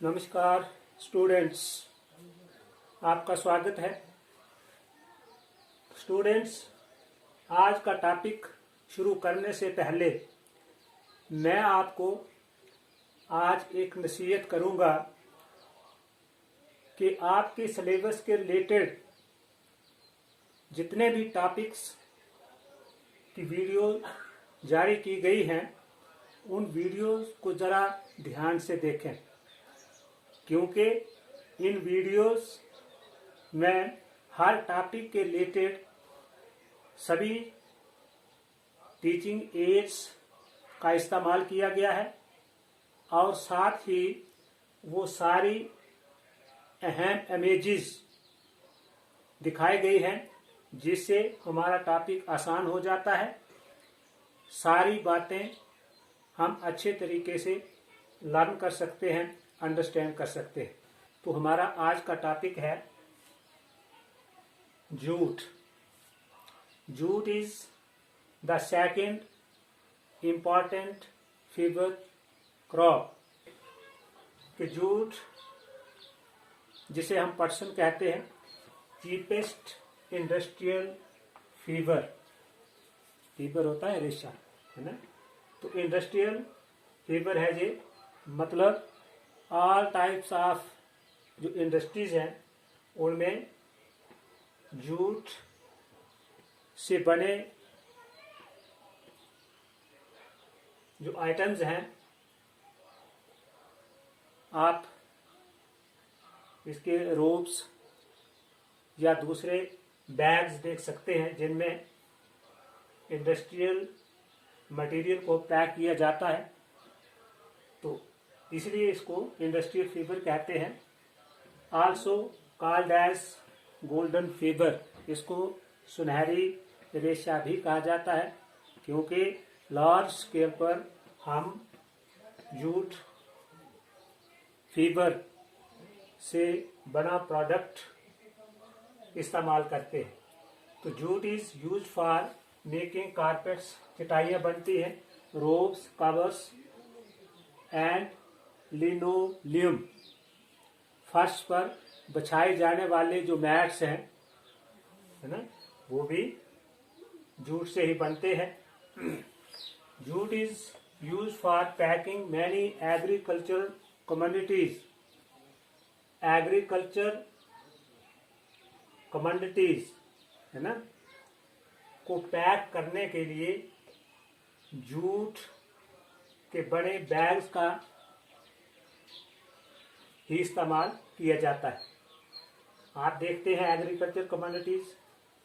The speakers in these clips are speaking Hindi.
नमस्कार स्टूडेंट्स, आपका स्वागत है। स्टूडेंट्स, आज का टॉपिक शुरू करने से पहले मैं आपको आज एक नसीहत करूंगा कि आपके सिलेबस के रिलेटेड जितने भी टॉपिक्स की वीडियो जारी की गई हैं उन वीडियोस को ज़रा ध्यान से देखें, क्योंकि इन वीडियोस में हर टॉपिक के रिलेटेड सभी टीचिंग एड्स का इस्तेमाल किया गया है और साथ ही वो सारी अहम इमेजेस दिखाई गई हैं जिससे हमारा टॉपिक आसान हो जाता है। सारी बातें हम अच्छे तरीके से लर्न कर सकते हैं, अंडरस्टैंड कर सकते हैं। तो हमारा आज का टॉपिक है jute. Jute is the second important fever crop. कि जूट जिसे हम पटसन कहते हैं, चीपेस्ट इंडस्ट्रियल फीवर होता है रेशा, है ना। तो इंडस्ट्रियल फीवर है ये, मतलब ऑल टाइप्स ऑफ जो इंडस्ट्रीज हैं उनमें जूट से बने जो आइटम्स हैं, आप इसके रोप्स या दूसरे बैग्स देख सकते हैं जिनमें इंडस्ट्रियल मटेरियल को पैक किया जाता है। तो इसलिए इसको इंडस्ट्रियल फीवर कहते हैं। Also called as golden fibre, इसको सुनहरी रेशा भी कहा जाता है, क्योंकि लार्ज स्केल पर हम जूट फीवर से बना प्रोडक्ट इस्तेमाल करते हैं। तो jute is use for making carpets, चटाइयाँ बनती हैं, रोब्स, कवर्स एंड लिनोलियम, फर्श पर बिछाए जाने वाले जो मैट्स हैं, है ना, वो भी जूट से ही बनते हैं। Jute is use for packing many agricultural commodities. Agriculture commodities, है ना, को पैक करने के लिए जूट के बड़े बैग्स का ही इस्तेमाल किया जाता है। आप देखते हैं एग्रीकल्चर कमोडिटीज,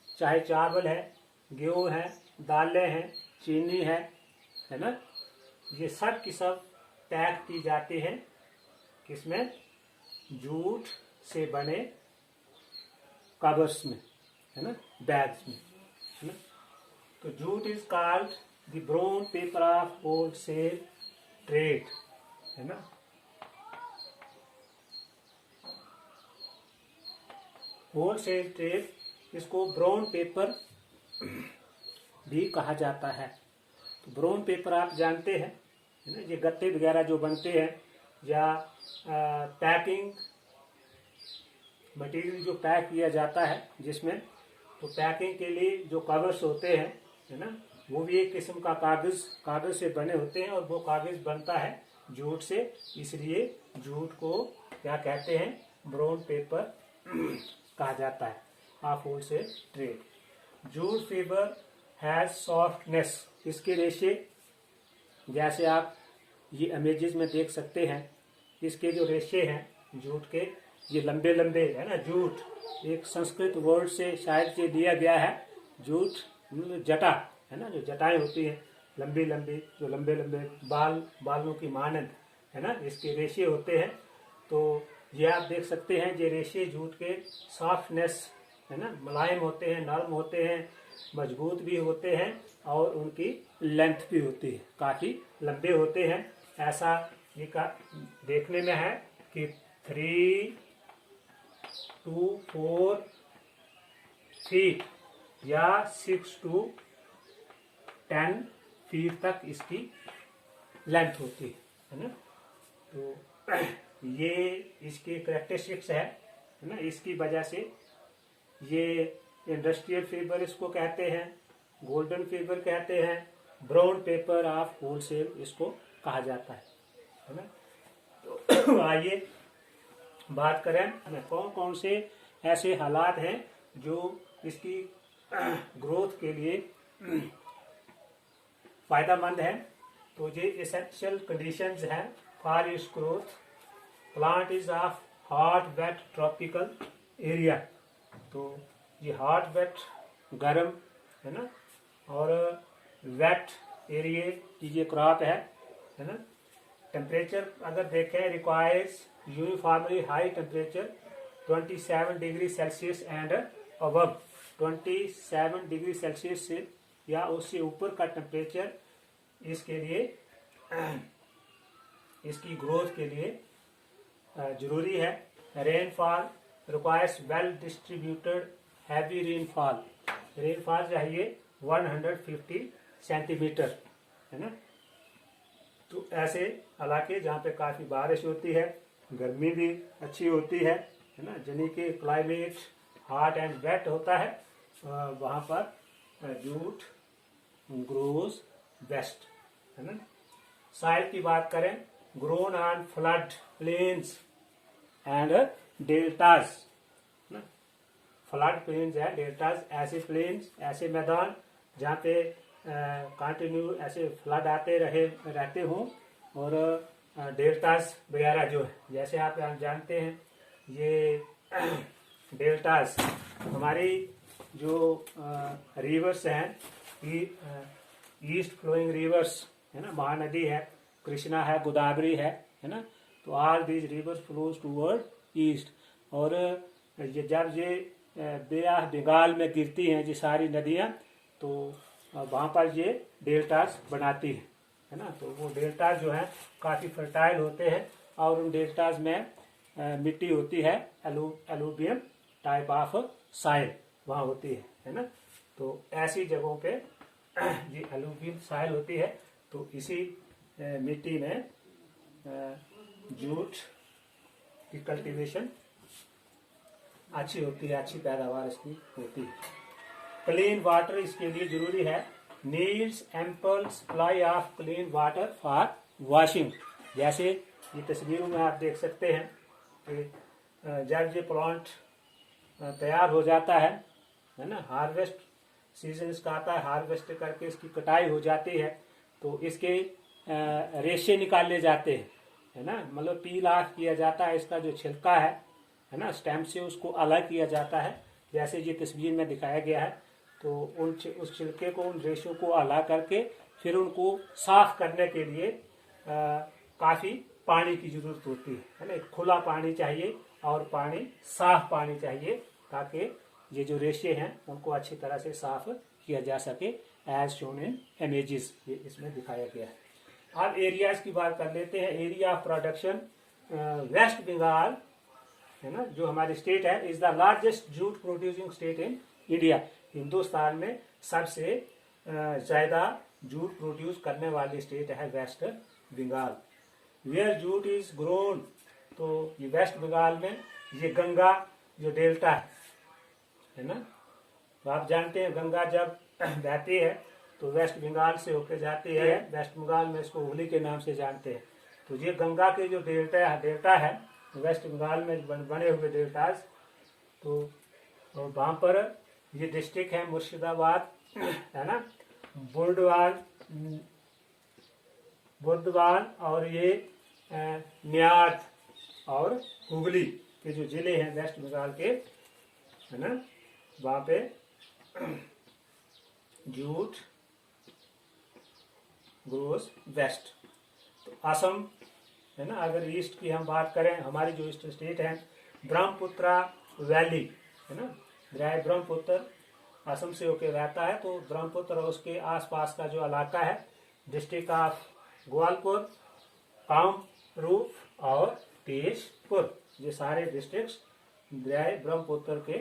चाहे चावल है, गेहूं है, दालें हैं, चीनी है ना, ये सब की सब पैक की जाती हैं किसमें? जूट से बने कवर्स में, है ना, बैग्स में, है ना। तो jute is called the brown paper of wholesale trade, है ना। होलसेल ट्रेड इसको ब्राउन पेपर भी कहा जाता है। तो ब्राउन पेपर आप जानते हैं, है ना, ये गत्ते वगैरह जो बनते हैं या पैकिंग मटेरियल जो पैक किया जाता है जिसमें, तो पैकिंग के लिए जो कागज होते हैं, है ना, वो भी एक किस्म का कागज से बने होते हैं और वो कागज बनता है जूट से। इसलिए जूट को क्या कहते हैं? ब्राउन पेपर कहा जाता है of wholesale trade. Jute fever has softness, इसके रेशे जैसे आप ये इमेजेस में देख सकते हैं, इसके जो रेशे हैं जूट के, ये लंबे लंबे, है ना। जूट एक संस्कृत वर्ड से शायद से दिया गया है। जूट जटा, है ना, जो जटाएं होती हैं लंबी लंबी, जो लंबे लंबे बालों की मानंद, है ना, इसके रेशे होते हैं। तो ये आप देख सकते हैं, ये रेशे जूट के सॉफ्टनेस, है ना, मुलायम होते हैं, नरम होते हैं, मजबूत भी होते हैं और उनकी लेंथ भी होती है, काफी लंबे होते हैं। ऐसा ये देखने में है कि 3 to 4 फीट या 6 to 10 फीट तक इसकी लेंथ होती है ना। तो ये इसकी करेक्टरिस्टिक्स है ना, इसकी वजह से ये इंडस्ट्रियल फाइबर इसको कहते हैं, गोल्डन फाइबर कहते हैं, ब्राउन पेपर ऑफ होलसेल इसको कहा जाता है ना। तो आइए बात करें कौन कौन से ऐसे हालात हैं जो इसकी ग्रोथ के लिए फायदेमंद है। तो ये एसेंशियल कंडीशंस हैं for its growth. Plant is of hot wet tropical area. तो ये हॉट वेट गर्म है ना, और वेट एरिया की ये क्रॉप है ना। टेम्परेचर अगर देखें, requires uniformly high temperature 27 degree Celsius and above. 27 degree Celsius से या उससे ऊपर का टेम्परेचर इसके लिए इसकी ग्रोथ के लिए जरूरी है। Rainfall requires well distributed heavy rainfall. Rainfall चाहिए 150 सेंटीमीटर है ना। तो ऐसे इलाके जहाँ पे काफी बारिश होती है, गर्मी भी अच्छी होती है ना, यानी कि क्लाइमेट हॉट एंड वेट होता है, वहाँ पर जूट ग्रोज बेस्ट है ना। साइल की बात करें, grown on flood plains and deltas ना। फ्लड प्लेन्स है, डेल्टाज ऐसे प्लेन्स, ऐसे मैदान जहाँ पे कंटिन्यू ऐसे फ्लड आते रहते हों, और डेल्टाज वगैरह जो है, जैसे आप जानते हैं ये डेल्टाज हमारी जो रिवर्स हैं, ईस्ट फ्लोइंग रिवर्स है ना, महानदी है, कृष्णा है, गोदावरी है ना। तो all these rivers flows toward east. और ये जब ये बे ऑफ बंगाल में गिरती हैं ये सारी नदियां, तो वहाँ पर ये डेल्टाज बनाती है ना। तो वो डेल्टाज जो है काफ़ी फर्टाइल होते हैं, और उन डेल्टाज में मिट्टी होती है, एलुवियम टाइप ऑफ साइल वहाँ होती है ना। तो ऐसी जगहों पे ये एलुवियम साइल होती है। तो इसी मिट्टी में जूट की कल्टीवेशन अच्छी होती है, अच्छी पैदावार इसकी होती है। क्लीन वाटर इसके लिए जरूरी है। Needs ample supply of clean water for washing. जैसे ये तस्वीरों में आप देख सकते हैं कि जब ये प्लांट तैयार हो जाता है ना, हार्वेस्ट सीजन इसका आता है, हार्वेस्ट करके इसकी कटाई हो जाती है, तो इसके रेशे निकाले जाते हैं है ना, मतलब पील ऑफ किया जाता है, इसका जो छिलका है ना, स्टेम से उसको अलग किया जाता है, जैसे ये तस्वीर में दिखाया गया है। तो उस छिलके को, उन रेशों को अलग करके फिर उनको साफ करने के लिए काफी पानी की जरूरत होती है ना। खुला पानी चाहिए और साफ पानी चाहिए, ताकि ये जो रेशे हैं उनको अच्छी तरह से साफ किया जा सके, एज शोन इन इमेजेस, ये इसमें दिखाया गया है। अब एरियाज की बात कर लेते हैं। Area of production, West Bengal है ना, जो हमारी स्टेट है, is the largest jute producing state in India. Hindustan में सबसे ज्यादा जूट प्रोड्यूस करने वाली स्टेट है West Bengal. Where jute is grown, तो ये वेस्ट बंगाल में ये गंगा जो डेल्टा है ना, तो आप जानते हैं गंगा जब बहती है तो वेस्ट बंगाल से होकर जाती है, वेस्ट बंगाल में इसको हुगली के नाम से जानते हैं। तो ये गंगा के जो डेल्टा है वेस्ट बंगाल में बने हुए डेल्टाज, तो वहाँ पर ये डिस्ट्रिक्ट है मुर्शिदाबाद है ना, बुर्दवान और ये न्यात और हुगली के जो जिले हैं वेस्ट बंगाल के है ना, वहाँ पे जूट ग्रोस बेस्ट। तो असम है ना, अगर ईस्ट की हम बात करें, हमारी जो ईस्ट स्टेट है, ब्रह्मपुत्रा वैली है ना, दरिया ब्रह्मपुत्र असम से होकर रहता है। तो ब्रह्मपुत्र और उसके आसपास का जो इलाका है, डिस्ट्रिक्ट ऑफ ग्वालियर, कामरूप और तेजपुर, ये सारे डिस्ट्रिक्ट्स दरिया ब्रह्मपुत्र के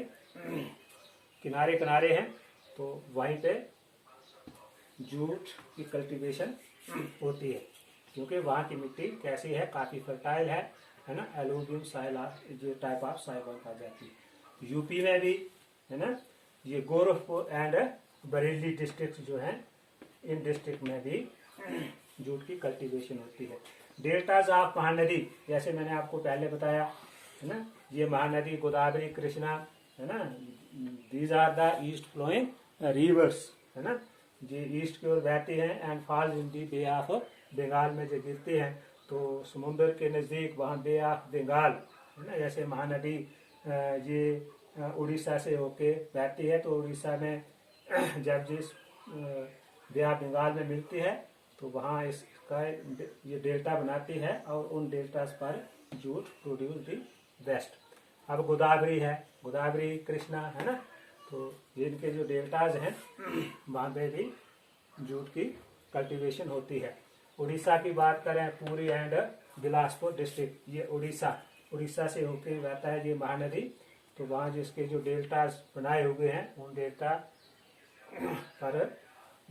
किनारे किनारे हैं। तो वहीं पे जूट की कल्टीवेशन होती है, क्योंकि वहाँ की मिट्टी कैसी है, काफ़ी फर्टाइल है है ना, एलुवियल सॉइल जो टाइप ऑफ सॉइल पाई जाती है। यूपी में भी है ना, ये गोरखपुर एंड बरेली डिस्ट्रिक्ट जो है, इन डिस्ट्रिक्ट में भी जूट की कल्टीवेशन होती है। डेल्टाज ऑफ महानदी, जैसे मैंने आपको पहले बताया है ना, ये महानदी गोदावरी, कृष्णा है ना, these are the east flowing rivers है ना, ये ईस्ट की ओर बहती हैं and falls in the Bay of Bengal में जो गिरती हैं तो समुद्र के नज़दीक वहाँ बे ऑफ बंगाल है ना, जैसे महानदी ये उड़ीसा से होके बहती है, तो उड़ीसा में जब जिस बे ऑफ बंगाल में मिलती है तो वहाँ इसका ये डेल्टा बनाती है और उन डेल्टास पर जूट प्रोड्यूस दी बेस्ट। अब गोदावरी है, गोदावरी कृष्णा है ना, तो इनके जो डेल्टाज हैं वहाँ पे भी जूट की कल्टीवेशन होती है। उड़ीसा की बात करें, पुरी एंड बिलासपुर डिस्ट्रिक्ट, ये उड़ीसा से होके बहता है ये महानदी, तो वहाँ जिसके जो डेल्टाज बनाए हुए हैं उन डेल्टा पर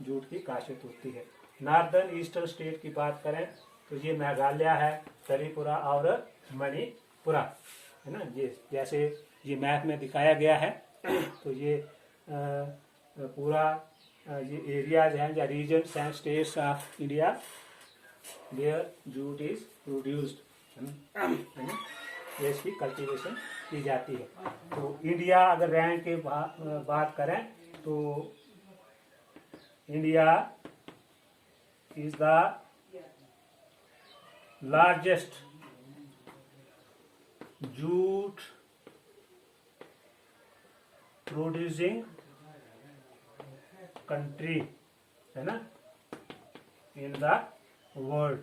जूट की काशित होती है। नॉर्दर्न ईस्टर्न स्टेट की बात करें तो ये मेघालय है, त्रिपुरा और मणिपुरा है ना, ये जैसे ये मैप में दिखाया गया है तो ये पूरा ये एरियाज हैं या regions and states of India where jute is produced है ना, ये इसकी कल्टीवेशन की जाती है। तो इंडिया अगर रैंक की बात करें तो India is the largest jute producing country है ना, इन द वर्ल्ड,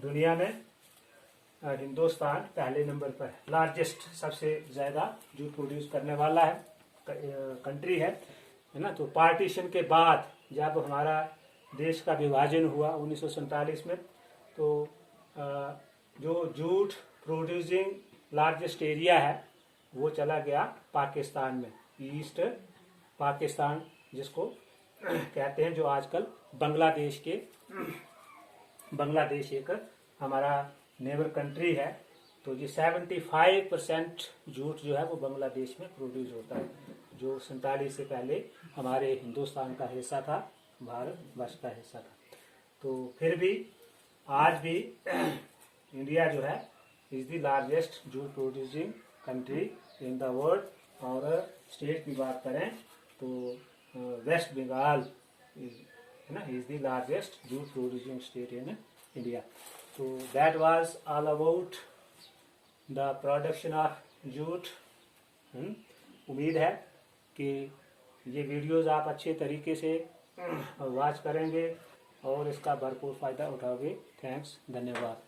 दुनिया में हिंदुस्तान पहले नंबर पर है, लार्जेस्ट सबसे ज्यादा जूट प्रोड्यूस करने वाला है कंट्री है ना। तो पार्टीशन के बाद जब हमारा देश का विभाजन हुआ 1947 में, तो जो जूट प्रोड्यूसिंग लार्जेस्ट एरिया है वो चला गया पाकिस्तान में, ईस्ट पाकिस्तान जिसको कहते हैं, जो आजकल बांग्लादेश एक हमारा नेबर कंट्री है। तो ये 75% जूट जो है वो बांग्लादेश में प्रोड्यूस होता है, जो 47 से पहले हमारे हिंदुस्तान का हिस्सा था, भारतवर्ष का हिस्सा था। तो फिर भी आज भी इंडिया जो है is the largest jute producing country in the world. और स्टेट की बात करें तो वेस्ट बंगाल है ना, is the largest jute producing state in India. तो that was all about the production of jute. उम्मीद है कि ये वीडियोस आप अच्छे तरीके से वॉच करेंगे और इसका भरपूर फायदा उठाओगे। थैंक्स, धन्यवाद।